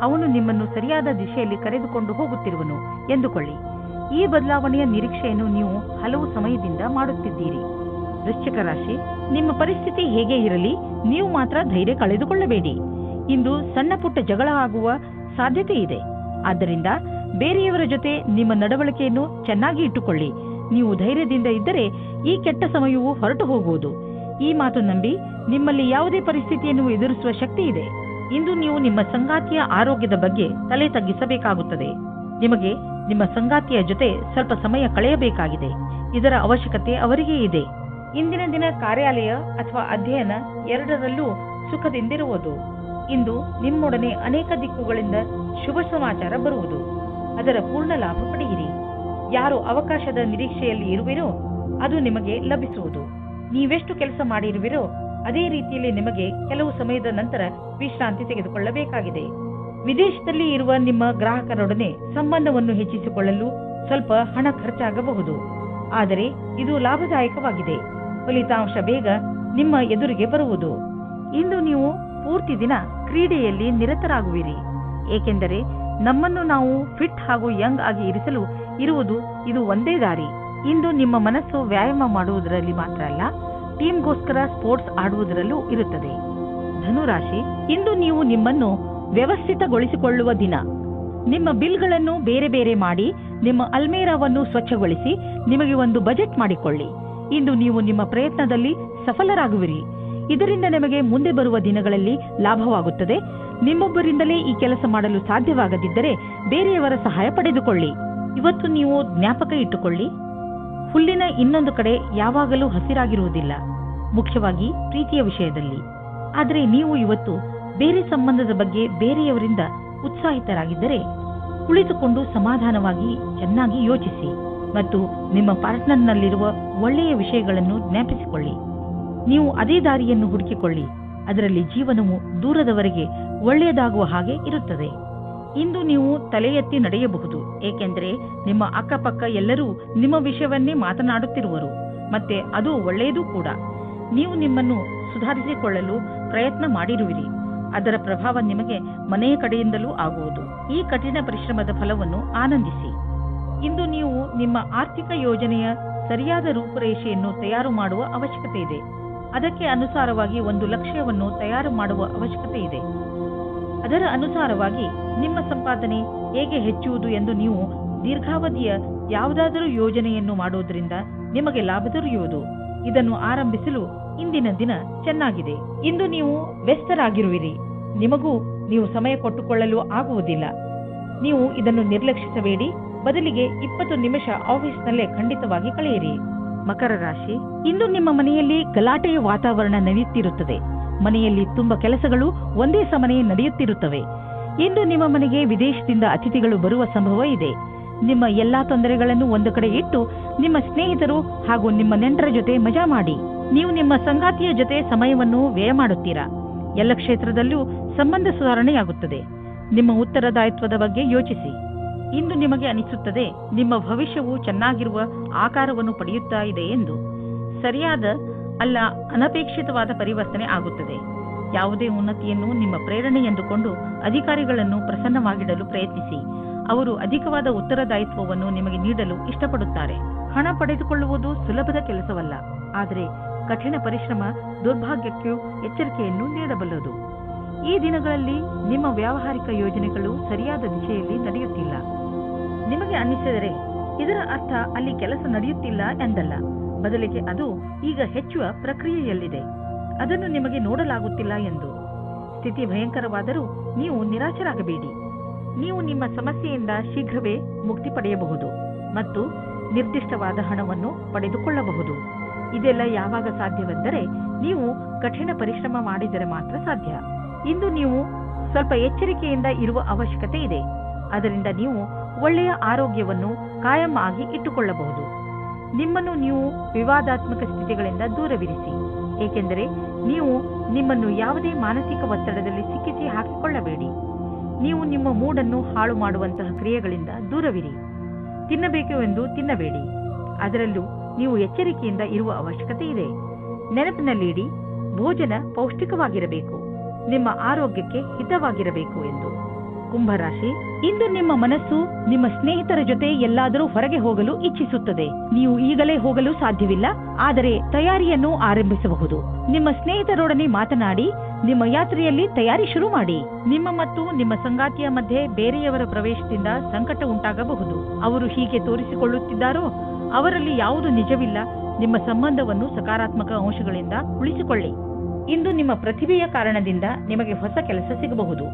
ಅವನು ನಿಮ್ಮನ್ನು ಸರಿಯಾದ ದಿಶೆಯಲ್ಲಿ ಕರೆದುಕೊಂಡು ಹೋಗುತ್ತಿರುವನು ಎಂದುಕೊಳ್ಳಿ. ಈ ಬದಲಾವಣೆಯ ನಿರೀಕ್ಷೆಯನ್ನು ನೀವು ಹಲವು ಸಮಯದಿಂದ ಮಾಡುತ್ತಿದ್ದೀರಿ. ವೃಶ್ಚಿಕ ರಾಶಿ, ನಿಮ್ಮ ಪರಿಸ್ಥಿತಿ ಹೇಗೆ ಇರಲಿ, ನೀವು ಮಾತ್ರ ಧೈರ್ಯ ಕಳೆದುಕೊಳ್ಳಬೇಡಿ. ಇಂದು ಸಣ್ಣ ಪುಟ್ಟ ಜಗಳ ಆಗುವ ಸಾಧ್ಯತೆ ಇದೆ. ಆದ್ದರಿಂದ ಬೇರೆಯವರ ಜೊತೆ ನಿಮ್ಮ ನಡವಳಿಕೆಯನ್ನು ಚೆನ್ನಾಗಿ ಇಟ್ಟುಕೊಳ್ಳಿ. ನೀವು ಧೈರ್ಯದಿಂದ ಇದ್ದರೆ ಈ ಕೆಟ್ಟ ಸಮಯವು ಹೊರಟು ಹೋಗುವುದು. ಈ ಮಾತು ನಂಬಿ ನಿಮ್ಮಲ್ಲಿ ಯಾವುದೇ ಪರಿಸ್ಥಿತಿಯನ್ನು ಎದುರಿಸುವ ಶಕ್ತಿ ಇದೆ. ಇಂದು ನೀವು ನಿಮ್ಮ ಸಂಗಾತಿಯ ಆರೋಗ್ಯದ ಬಗ್ಗೆ ತಲೆ ತಗ್ಗಿಸಬೇಕಾಗುತ್ತದೆ. ನಿಮಗೆ ನಿಮ್ಮ ಸಂಗಾತಿಯ ಜೊತೆ ಸ್ವಲ್ಪ ಸಮಯ ಕಳೆಯಬೇಕಾಗಿದೆ. ಇದರ ಅವಶ್ಯಕತೆ ಅವರಿಗೆ ಇದೆ. ಇಂದಿನ ದಿನ ಕಾರ್ಯಾಲಯ ಅಥವಾ ಅಧ್ಯಯನ ಎರಡರಲ್ಲೂ ಸುಖದಿಂದಿರುವುದು. ಇಂದು ನಿಮ್ಮೊಡನೆ ಅನೇಕ ದಿಕ್ಕುಗಳಿಂದ ಶುಭ ಸಮಾಚಾರ ಬರುವುದು. ಅದರ ಪೂರ್ಣ ಲಾಭ ಪಡೆಯಿರಿ. ಯಾರು ಅವಕಾಶದ ನಿರೀಕ್ಷೆಯಲ್ಲಿ ಇರುವಿರೋ ಅದು ನಿಮಗೆ ಲಭಿಸುವುದು. ನೀವೆಷ್ಟು ಕೆಲಸ ಮಾಡಿರುವಿರೋ ಅದೇ ರೀತಿಯಲ್ಲಿ ನಿಮಗೆ ಕೆಲವು ಸಮಯದ ನಂತರ ವಿಶ್ರಾಂತಿ ತೆಗೆದುಕೊಳ್ಳಬೇಕಾಗಿದೆ. ವಿದೇಶದಲ್ಲಿ ಇರುವ ನಿಮ್ಮ ಗ್ರಾಹಕರೊಡನೆ ಸಂಬಂಧವನ್ನು ಹೆಚ್ಚಿಸಿಕೊಳ್ಳಲು ಸ್ವಲ್ಪ ಹಣ ಖರ್ಚಾಗಬಹುದು, ಆದರೆ ಇದು ಲಾಭದಾಯಕವಾಗಿದೆ. ಫಲಿತಾಂಶ ಬೇಗ ನಿಮ್ಮ ಎದುರಿಗೆ ಬರುವುದು. ಇಂದು ನೀವು ಪೂರ್ತಿ ದಿನ ಕ್ರೀಡೆಯಲ್ಲಿ ನಿರತರಾಗುವಿರಿ, ಏಕೆಂದರೆ ನಮ್ಮನ್ನು ನಾವು ಫಿಟ್ ಹಾಗೂ ಯಂಗ್ ಆಗಿ ಇರಿಸಲು ಇರುವುದು ಇದು ಒಂದೇ ದಾರಿ. ಇಂದು ನಿಮ್ಮ ಮನಸ್ಸು ವ್ಯಾಯಾಮ ಮಾಡುವುದರಲ್ಲಿ ಮಾತ್ರ ಅಲ್ಲ, ಟೀಮ್ಗೋಸ್ಕರ ಸ್ಪೋರ್ಟ್ಸ್ ಆಡುವುದರಲ್ಲೂ ಇರುತ್ತದೆ. ಧನುರಾಶಿ, ಇಂದು ನೀವು ನಿಮ್ಮನ್ನು ವ್ಯವಸ್ಥಿತಗೊಳಿಸಿಕೊಳ್ಳುವ ದಿನ. ನಿಮ್ಮ ಬಿಲ್ಗಳನ್ನು ಬೇರೆ ಬೇರೆ ಮಾಡಿ ನಿಮ್ಮ ಅಲ್ಮೇರಾವನ್ನು ಸ್ವಚ್ಛಗೊಳಿಸಿ ನಿಮಗೆ ಒಂದು ಬಜೆಟ್ ಮಾಡಿಕೊಳ್ಳಿ. ಇಂದು ನೀವು ನಿಮ್ಮ ಪ್ರಯತ್ನದಲ್ಲಿ ಸಫಲರಾಗುವಿರಿ. ಇದರಿಂದ ನಿಮಗೆ ಮುಂದೆ ಬರುವ ದಿನಗಳಲ್ಲಿ ಲಾಭವಾಗುತ್ತದೆ. ನಿಮ್ಮೊಬ್ಬರಿಂದಲೇ ಈ ಕೆಲಸ ಮಾಡಲು ಸಾಧ್ಯವಾಗದಿದ್ದರೆ ಬೇರೆಯವರ ಸಹಾಯ ಪಡೆದುಕೊಳ್ಳಿ. ಇವತ್ತು ನೀವು ಜ್ಞಾಪಕ ಇಟ್ಟುಕೊಳ್ಳಿ, ಹುಲ್ಲಿನ ಇನ್ನೊಂದು ಕಡೆ ಯಾವಾಗಲೂ ಹಸಿರಾಗಿರುವುದಿಲ್ಲ, ಮುಖ್ಯವಾಗಿ ಪ್ರೀತಿಯ ವಿಷಯದಲ್ಲಿ. ಆದರೆ ನೀವು ಇವತ್ತು ಬೇರೆ ಸಂಬಂಧದ ಬಗ್ಗೆ ಬೇರೆಯವರಿಂದ ಉತ್ಸಾಹಿತರಾಗಿದ್ದರೆ ಕುಳಿತುಕೊಂಡು ಸಮಾಧಾನವಾಗಿ ಚೆನ್ನಾಗಿ ಯೋಚಿಸಿ ಮತ್ತು ನಿಮ್ಮ ಪಾರ್ಟ್ನರ್ನಲ್ಲಿರುವ ಒಳ್ಳೆಯ ವಿಷಯಗಳನ್ನು ಜ್ಞಾಪಿಸಿಕೊಳ್ಳಿ. ನೀವು ಅದೇ ದಾರಿಯನ್ನು ಹುಡುಕಿಕೊಳ್ಳಿ. ಅದರಲ್ಲಿ ಜೀವನವು ದೂರದವರೆಗೆ ಒಳ್ಳೆಯದಾಗುವ ಹಾಗೆ ಇರುತ್ತದೆ. ಇಂದು ನೀವು ತಲೆ ಎತ್ತಿ ನಡೆಯಬಹುದು, ಏಕೆಂದರೆ ನಿಮ್ಮ ಅಕ್ಕಪಕ್ಕ ಎಲ್ಲರೂ ನಿಮ್ಮ ವಿಷಯವನ್ನೇ ಮಾತನಾಡುತ್ತಿರುವರು, ಮತ್ತೆ ಅದು ಒಳ್ಳೆಯದೂ ಕೂಡ. ನೀವು ನಿಮ್ಮನ್ನು ಸುಧಾರಿಸಿಕೊಳ್ಳಲು ಪ್ರಯತ್ನ ಮಾಡಿರುವಿರಿ. ಅದರ ಪ್ರಭಾವ ನಿಮಗೆ ಮನೆಯ ಕಡೆಯಿಂದಲೂ ಆಗುವುದು. ಈ ಕಠಿಣ ಪರಿಶ್ರಮದ ಫಲವನ್ನು ಆನಂದಿಸಿ. ಇಂದು ನೀವು ನಿಮ್ಮ ಆರ್ಥಿಕ ಯೋಜನೆಯ ಸರಿಯಾದ ರೂಪುರೇಷೆಯನ್ನು ತಯಾರು ಮಾಡುವ ಅವಶ್ಯಕತೆ ಇದೆ. ಅದಕ್ಕೆ ಅನುಸಾರವಾಗಿ ಒಂದು ಲಕ್ಷ್ಯವನ್ನು ತಯಾರು ಮಾಡುವ ಅವಶ್ಯಕತೆ ಇದೆ. ಅದರ ಅನುಸಾರವಾಗಿ ನಿಮ್ಮ ಸಂಪಾದನೆ ಹೇಗೆ ಹೆಚ್ಚುವುದು ಎಂದು ನೀವು ದೀರ್ಘಾವಧಿಯ ಯಾವುದಾದರೂ ಯೋಜನೆಯನ್ನು ಮಾಡುವುದರಿಂದ ನಿಮಗೆ ಲಾಭ ದೊರೆಯುವುದು. ಇದನ್ನು ಆರಂಭಿಸಲು ಇಂದಿನ ದಿನ ಚೆನ್ನಾಗಿದೆ. ಇಂದು ನೀವು ವ್ಯಸ್ತರಾಗಿರುವಿರಿ. ನಿಮಗೂ ನೀವು ಸಮಯ ಕೊಟ್ಟುಕೊಳ್ಳಲು ಆಗುವುದಿಲ್ಲ. ನೀವು ಇದನ್ನು ನಿರ್ಲಕ್ಷಿಸಬೇಡಿ. ಬದಲಿಗೆ 20 ನಿಮಿಷ ಆಫೀಸ್ನಲ್ಲೇ ಖಂಡಿತವಾಗಿ ಕಳೆಯಿರಿ. ಮಕರ ರಾಶಿ, ಇಂದು ನಿಮ್ಮ ಮನೆಯಲ್ಲಿ ಗಲಾಟೆಯ ವಾತಾವರಣ ನಡೆಯುತ್ತಿರುತ್ತದೆ. ಮನೆಯಲ್ಲಿ ತುಂಬಾ ಕೆಲಸಗಳು ಒಂದೇ ಸಮನೆ ನಡೆಯುತ್ತಿರುತ್ತವೆ. ಇಂದು ನಿಮ್ಮ ಮನೆಗೆ ವಿದೇಶದಿಂದ ಅತಿಥಿಗಳು ಬರುವ ಸಂಭವ ಇದೆ. ನಿಮ್ಮ ಎಲ್ಲಾ ತೊಂದರೆಗಳನ್ನು ಒಂದು ಕಡೆ ಇಟ್ಟು ನಿಮ್ಮ ಸ್ನೇಹಿತರು ಹಾಗೂ ನಿಮ್ಮ ನೆಂಟರ ಜೊತೆ ಮಜಾ ಮಾಡಿ. ನೀವು ನಿಮ್ಮ ಸಂಗಾತಿಯ ಜೊತೆ ಸಮಯವನ್ನು ವ್ಯಯ ಮಾಡುತ್ತೀರಾ. ಎಲ್ಲ ಕ್ಷೇತ್ರದಲ್ಲೂ ಸಂಬಂಧ ಸುಧಾರಣೆಯಾಗುತ್ತದೆ. ನಿಮ್ಮ ಉತ್ತರದಾಯಿತ್ವದ ಬಗ್ಗೆ ಯೋಚಿಸಿ. ಇಂದು ನಿಮಗೆ ಅನಿಸುತ್ತದೆ ನಿಮ್ಮ ಭವಿಷ್ಯವು ಚೆನ್ನಾಗಿರುವ ಆಕಾರವನ್ನು ಪಡೆಯುತ್ತಾ ಇದೆ ಎಂದು. ಸರಿಯಾದ ಅಲ್ಲ ಅನಪೇಕ್ಷಿತವಾದ ಪರಿವರ್ತನೆ ಆಗುತ್ತದೆ. ಯಾವುದೇ ಉನ್ನತಿಯನ್ನು ನಿಮ್ಮ ಪ್ರೇರಣೆ ಎಂದುಕೊಂಡು ಅಧಿಕಾರಿಗಳನ್ನು ಪ್ರಸನ್ನವಾಗಿಡಲು ಪ್ರಯತ್ನಿಸಿ. ಅವರು ಅಧಿಕವಾದ ಉತ್ತರದಾಯಿತ್ವವನ್ನು ನಿಮಗೆ ನೀಡಲು ಇಷ್ಟಪಡುತ್ತಾರೆ. ಹಣ ಪಡೆದುಕೊಳ್ಳುವುದು ಸುಲಭದ ಕೆಲಸವಲ್ಲ, ಆದರೆ ಕಠಿಣ ಪರಿಶ್ರಮ ದುರ್ಭಾಗ್ಯಕ್ಕೂ ಎಚ್ಚರಿಕೆಯನ್ನು ನೀಡಬಲ್ಲದು. ಈ ದಿನಗಳಲ್ಲಿ ನಿಮ್ಮ ವ್ಯಾವಹಾರಿಕ ಯೋಜನೆಗಳು ಸರಿಯಾದ ದಿಶೆಯಲ್ಲಿ ನಡೆಯುತ್ತಿಲ್ಲ. ನಿಮಗೆ ಅನ್ನಿಸಿದರೆ ಇದರ ಅರ್ಥ ಅಲ್ಲಿ ಕೆಲಸ ನಡೆಯುತ್ತಿಲ್ಲ ಎಂದಲ್ಲ, ಬದಲಿಗೆ ಅದು ಈಗ ಹೆಚ್ಚುವ ಪ್ರಕ್ರಿಯೆಯಲ್ಲಿದೆ. ಅದನ್ನು ನಿಮಗೆ ನೋಡಲಾಗುತ್ತಿಲ್ಲ ಎಂದು. ಸ್ಥಿತಿ ಭಯಂಕರವಾದರೂ ನೀವು ನಿರಾಶರಾಗಬೇಡಿ. ನೀವು ನಿಮ್ಮ ಸಮಸ್ಯೆಯಿಂದ ಶೀಘ್ರವೇ ಮುಕ್ತಿ ಪಡೆಯಬಹುದು ಮತ್ತು ನಿರ್ದಿಷ್ಟವಾದ ಹಣವನ್ನು ಪಡೆದುಕೊಳ್ಳಬಹುದು. ಇದೆಲ್ಲ ಯಾವಾಗ ಸಾಧ್ಯವೆಂದರೆ ನೀವು ಕಠಿಣ ಪರಿಶ್ರಮ ಮಾಡಿದರೆ ಮಾತ್ರ ಸಾಧ್ಯ. ಇಂದು ನೀವು ಸ್ವಲ್ಪ ಎಚ್ಚರಿಕೆಯಿಂದ ಇರುವ ಅವಶ್ಯಕತೆ ಇದೆ. ಅದರಿಂದ ನೀವು ಒಳ್ಳೆಯ ಆರೋಗ್ಯವನ್ನು ಕಾಯಂ ಆಗಿ ಇಟ್ಟುಕೊಳ್ಳಬಹುದು. ನಿಮ್ಮನ್ನು ನೀವು ವಿವಾದಾತ್ಮಕ ಸ್ಥಿತಿಗಳಿಂದ ದೂರವಿರಿಸಿ, ಏಕೆಂದರೆ ನೀವು ನಿಮ್ಮನ್ನು ಯಾವುದೇ ಮಾನಸಿಕ ಒತ್ತಡದಲ್ಲಿ ಸಿಕ್ಕಿಸಿ ಹಾಕಿಕೊಳ್ಳಬೇಡಿ. ನೀವು ನಿಮ್ಮ ಮೂಡನ್ನು ಹಾಳು ಮಾಡುವಂತಹ ಕ್ರಿಯೆಗಳಿಂದ ದೂರವಿರಿ. ತಿನ್ನಬೇಕು ಎಂದು ತಿನ್ನಬೇಡಿ. ಅದರಲ್ಲೂ ನೀವು ಎಚ್ಚರಿಕೆಯಿಂದ ಇರುವ ಅವಶ್ಯಕತೆ ಇದೆ. ನೆನಪಿನಲ್ಲಿಡಿ, ಭೋಜನ ಪೌಷ್ಟಿಕವಾಗಿರಬೇಕು, ನಿಮ್ಮ ಆರೋಗ್ಯಕ್ಕೆ ಹಿತವಾಗಿರಬೇಕು ಎಂದು. ಕುಂಭರಾಶಿ, ಇಂದು ನಿಮ್ಮ ಮನಸ್ಸು ನಿಮ್ಮ ಸ್ನೇಹಿತರ ಜೊತೆ ಎಲ್ಲಾದರೂ ಹೊರಗೆ ಹೋಗಲು ಇಚ್ಛಿಸುತ್ತದೆ. ನೀವು ಈಗಲೇ ಹೋಗಲು ಸಾಧ್ಯವಿಲ್ಲ, ಆದರೆ ತಯಾರಿಯನ್ನು ಆರಂಭಿಸಬಹುದು. ನಿಮ್ಮ ಸ್ನೇಹಿತರೊಡನೆ ಮಾತನಾಡಿ ನಿಮ್ಮ ಯಾತ್ರೆಯಲ್ಲಿ ತಯಾರಿ ಶುರು ಮಾಡಿ. ನಿಮ್ಮ ಮತ್ತು ನಿಮ್ಮ ಸಂಗಾತಿಯ ಮಧ್ಯೆ ಬೇರೆಯವರ ಪ್ರವೇಶದಿಂದ ಸಂಕಟ ಉಂಟಾಗಬಹುದು. ಅವರು ಹೀಗೆ ತೋರಿಸಿಕೊಳ್ಳುತ್ತಿದ್ದಾರೋ ಅವರಲ್ಲಿ ಯಾವುದು ನಿಜವಿಲ್ಲ. ನಿಮ್ಮ ಸಂಬಂಧವನ್ನು ಸಕಾರಾತ್ಮಕ ಅಂಶಗಳಿಂದ ಉಳಿಸಿಕೊಳ್ಳಿ. ಇಂದು ನಿಮ್ಮ ಪ್ರತಿಭೆಯ ಕಾರಣದಿಂದ ನಿಮಗೆ ಹೊಸ ಕೆಲಸ ಸಿಗಬಹುದು.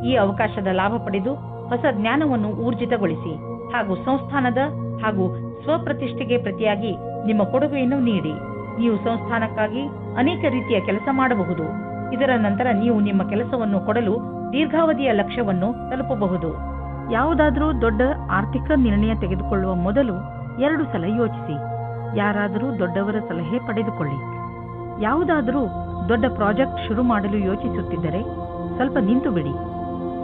ಈ ಅವಕಾಶದ ಲಾಭ ಪಡೆದು ಹೊಸ ಜ್ಞಾನವನ್ನು ಊರ್ಜಿತಗೊಳಿಸಿ ಹಾಗೂ ಸಂಸ್ಥಾನದ ಹಾಗೂ ಸ್ವಪ್ರತಿಷ್ಠೆಗೆ ಪ್ರತಿಯಾಗಿ ನಿಮ್ಮ ಕೊಡುಗೆಯನ್ನು ನೀಡಿ. ನೀವು ಸಂಸ್ಥಾನಕ್ಕಾಗಿ ಅನೇಕ ರೀತಿಯ ಕೆಲಸ ಮಾಡಬಹುದು. ಇದರ ನಂತರ ನೀವು ನಿಮ್ಮ ಕೆಲಸವನ್ನು ಕೊಡಲು ದೀರ್ಘಾವಧಿಯ ಲಕ್ಷ್ಯವನ್ನು ತಲುಪಬಹುದು. ಯಾವುದಾದರೂ ದೊಡ್ಡ ಆರ್ಥಿಕ ನಿರ್ಣಯ ತೆಗೆದುಕೊಳ್ಳುವ ಮೊದಲು 2 ಸಲ ಯೋಚಿಸಿ. ಯಾರಾದರೂ ದೊಡ್ಡವರ ಸಲಹೆ ಪಡೆದುಕೊಳ್ಳಿ. ಯಾವುದಾದರೂ ದೊಡ್ಡ ಪ್ರಾಜೆಕ್ಟ್ ಶುರು ಮಾಡಲು ಯೋಚಿಸುತ್ತಿದ್ದರೆ ಸ್ವಲ್ಪ ನಿಂತು ಬಿಡಿ.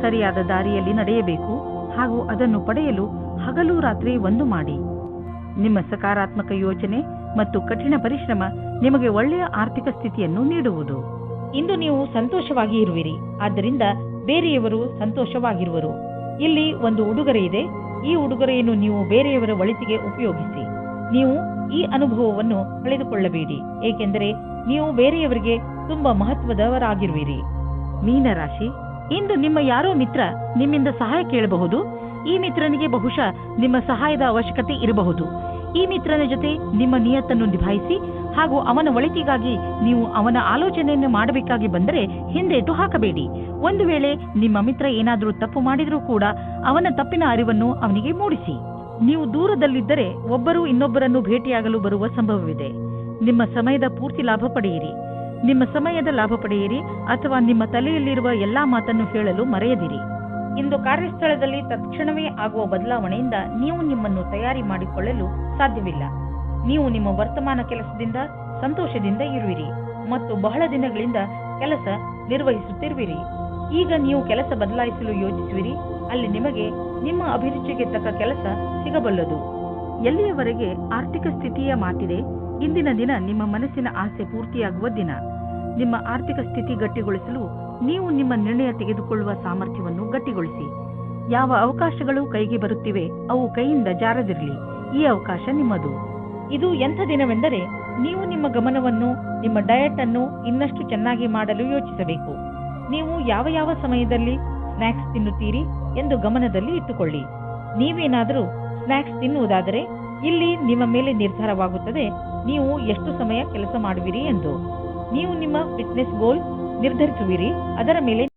ಸರಿಯಾದ ದಾರಿಯಲ್ಲಿ ನಡೆಯಬೇಕು ಹಾಗೂ ಅದನ್ನು ಪಡೆಯಲು ಹಗಲು ರಾತ್ರಿ ಒಂದು ಮಾಡಿ. ನಿಮ್ಮ ಸಕಾರಾತ್ಮಕ ಯೋಚನೆ ಮತ್ತು ಕಠಿಣ ಪರಿಶ್ರಮ ನಿಮಗೆ ಒಳ್ಳೆಯ ಆರ್ಥಿಕ ಸ್ಥಿತಿಯನ್ನು ನೀಡುವುದು. ಇಂದು ನೀವು ಸಂತೋಷವಾಗಿ ಇರುವಿರಿ, ಆದ್ದರಿಂದ ಬೇರೆಯವರು ಸಂತೋಷವಾಗಿರುವರು. ಇಲ್ಲಿ ಒಂದು ಉಡುಗೊರೆ ಇದೆ. ಈ ಉಡುಗೊರೆಯನ್ನು ನೀವು ಬೇರೆಯವರ ಒಳಿತಿಗೆ ಉಪಯೋಗಿಸಿ. ನೀವು ಈ ಅನುಭವವನ್ನು ಕಳೆದುಕೊಳ್ಳಬೇಡಿ, ಏಕೆಂದರೆ ನೀವು ಬೇರೆಯವರಿಗೆ ತುಂಬಾ ಮಹತ್ವದವರಾಗಿರುವಿರಿ. ಮೀನರಾಶಿ, ಇಂದು ನಿಮ್ಮ ಯಾರೋ ಮಿತ್ರ ನಿಮ್ಮಿಂದ ಸಹಾಯ ಕೇಳಬಹುದು. ಈ ಮಿತ್ರನಿಗೆ ಬಹುಶಃ ನಿಮ್ಮ ಸಹಾಯದ ಅವಶ್ಯಕತೆ ಇರಬಹುದು. ಈ ಮಿತ್ರನ ಜೊತೆ ನಿಮ್ಮ ನಿಯತ್ತನ್ನು ನಿಭಾಯಿಸಿ ಹಾಗೂ ಅವನ ಒಳಿತಿಗಾಗಿ ನೀವು ಅವನ ಆಲೋಚನೆಯನ್ನು ಮಾಡಬೇಕಾಗಿ ಬಂದರೆ ಹಿಂದೇಟು ಹಾಕಬೇಡಿ. ಒಂದು ವೇಳೆ ನಿಮ್ಮ ಮಿತ್ರ ಏನಾದರೂ ತಪ್ಪು ಮಾಡಿದರೂ ಕೂಡ ಅವನ ತಪ್ಪಿನ ಅರಿವನ್ನು ಅವನಿಗೆ ಮೂಡಿಸಿ. ನೀವು ದೂರದಲ್ಲಿದ್ದರೆ ಒಬ್ಬರು ಇನ್ನೊಬ್ಬರನ್ನು ಭೇಟಿಯಾಗಲು ಬರುವ ಸಂಭವವಿದೆ. ನಿಮ್ಮ ಸಮಯದ ಪೂರ್ತಿ ಲಾಭ ಪಡೆಯಿರಿ. ನಿಮ್ಮ ಸಮಯದ ಲಾಭ ಪಡೆಯಿರಿ ಅಥವಾ ನಿಮ್ಮ ತಲೆಯಲ್ಲಿರುವ ಎಲ್ಲಾ ಮಾತನ್ನು ಹೇಳಲು ಮರೆಯದಿರಿ. ಇಂದು ಕಾರ್ಯಸ್ಥಳದಲ್ಲಿ ತಕ್ಷಣವೇ ಆಗುವ ಬದಲಾವಣೆಯಿಂದ ನೀವು ನಿಮ್ಮನ್ನು ತಯಾರಿ ಮಾಡಿಕೊಳ್ಳಲು ಸಾಧ್ಯವಿಲ್ಲ. ನೀವು ನಿಮ್ಮ ವರ್ತಮಾನ ಕೆಲಸದಿಂದ ಸಂತೋಷದಿಂದ ಇರುವಿರಿ ಮತ್ತು ಬಹಳ ದಿನಗಳಿಂದ ಕೆಲಸ ನಿರ್ವಹಿಸುತ್ತಿರುವಿರಿ. ಈಗ ನೀವು ಕೆಲಸ ಬದಲಾಯಿಸಲು ಯೋಚಿಸುವಿರಿ. ಅಲ್ಲಿ ನಿಮಗೆ ನಿಮ್ಮ ಅಭಿರುಚಿಗೆ ತಕ್ಕ ಕೆಲಸ ಸಿಗಬಲ್ಲದು. ಎಲ್ಲಿಯವರೆಗೆ ಆರ್ಥಿಕ ಸ್ಥಿತಿಯ ಮಾತಿದೆ, ಇಂದಿನ ದಿನ ನಿಮ್ಮ ಮನಸ್ಸಿನ ಆಸೆ ಪೂರ್ತಿಯಾಗುವ ದಿನ. ನಿಮ್ಮ ಆರ್ಥಿಕ ಸ್ಥಿತಿ ಗಟ್ಟಿಗೊಳಿಸಲು ನೀವು ನಿಮ್ಮ ನಿರ್ಣಯ ತೆಗೆದುಕೊಳ್ಳುವ ಸಾಮರ್ಥ್ಯವನ್ನು ಗಟ್ಟಿಗೊಳಿಸಿ. ಯಾವ ಅವಕಾಶಗಳು ಕೈಗೆ ಬರುತ್ತಿವೆ ಅವು ಕೈಯಿಂದ ಜಾರದಿರಲಿ. ಈ ಅವಕಾಶ ನಿಮ್ಮದು. ಇದು ಎಂಥ ದಿನವೆಂದರೆ ನೀವು ನಿಮ್ಮ ಗಮನವನ್ನು ನಿಮ್ಮ ಡಯಟ್ ಅನ್ನು ಇನ್ನಷ್ಟು ಚೆನ್ನಾಗಿ ಮಾಡಲು ಯೋಚಿಸಬೇಕು. ನೀವು ಯಾವ ಯಾವ ಸಮಯದಲ್ಲಿ ಸ್ನ್ಯಾಕ್ಸ್ ತಿನ್ನುತ್ತೀರಿ ಎಂದು ಗಮನದಲ್ಲಿ ಇಟ್ಟುಕೊಳ್ಳಿ. ನೀವೇನಾದರೂ ಸ್ನ್ಯಾಕ್ಸ್ ತಿನ್ನುವುದಾದರೆ ಇಲ್ಲಿ ನಿಮ್ಮ ಮೇಲೆ ನಿರ್ಧಾರವಾಗುತ್ತದೆ ನೀವು ಎಷ್ಟು ಸಮಯ ಕೆಲಸ ಮಾಡುವಿರಿ ಎಂದು. ನೀವು ನಿಮ್ಮ ಫಿಟ್ನೆಸ್ ಗೋಲ್ ನಿರ್ಧರಿಸುವಿರಿ, ಅದರ ಮೇಲೆ